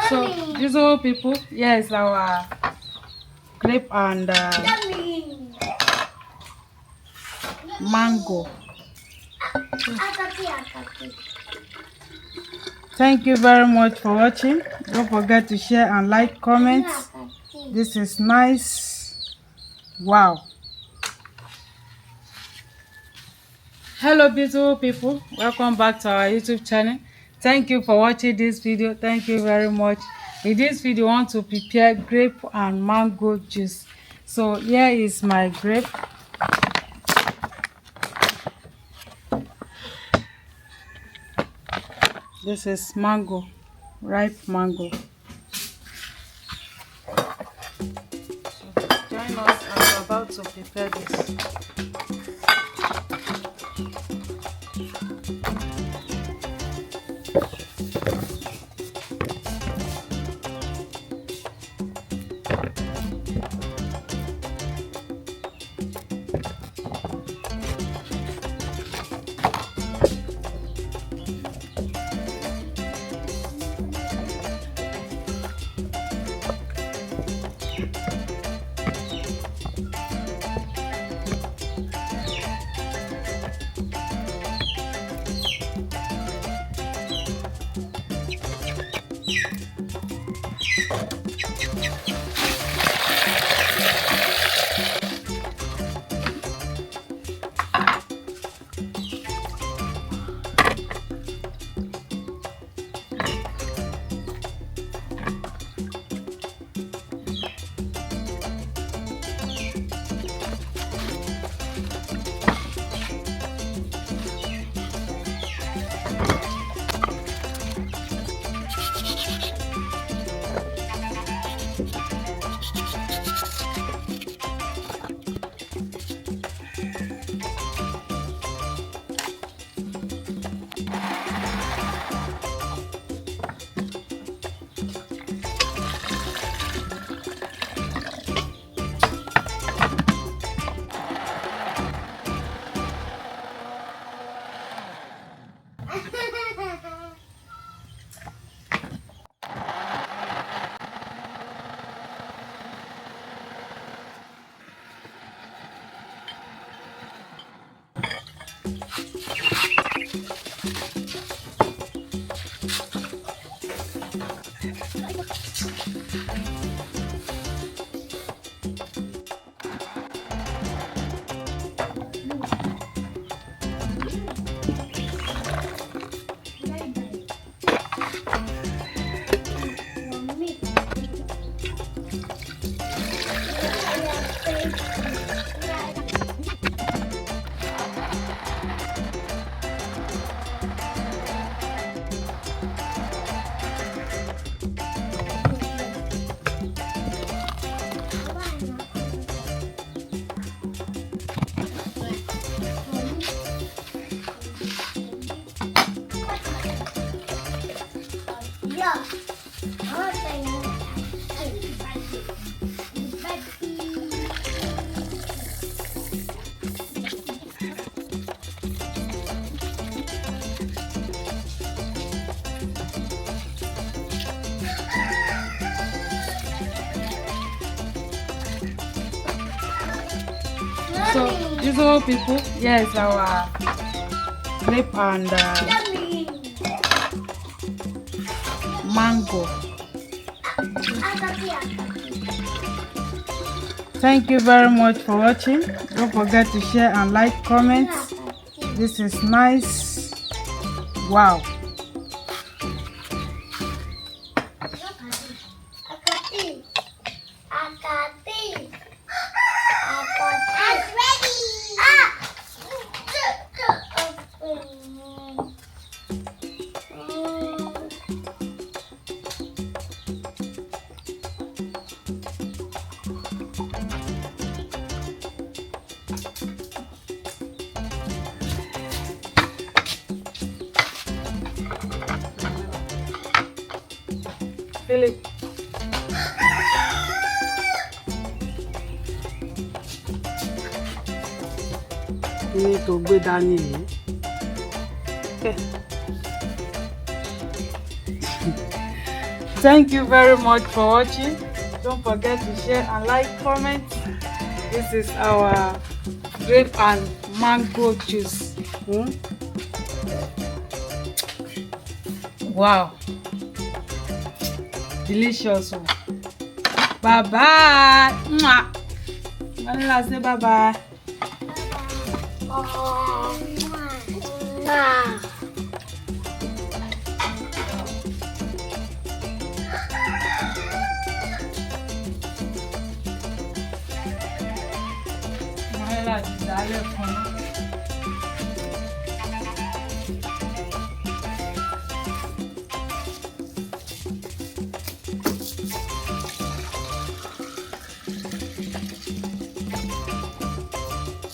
So these old people, yes, our grape and mango. Thank you very much for watching. Don't forget to share and like, comments. This is nice. Wow. Hello beautiful people, welcome back to our YouTube channel. Thank you for watching this video. Thank you very much. In this video I want to prepare grape and mango juice. So here is my grape. This is mango, ripe mango. So join us as we're about to prepare this. So these old people, yes, our grape and mango. Thank you very much for watching. Don't forget to share and like, comments. This is nice. Wow. Philip. Ní tó gbé dání yìí. Thank you very much for watching. Don't forget to share and like, comment. This is our grape and mango juice. Wow, delicious. Bye bye. Vanilla, say bye bye. Vanilla, desire for me.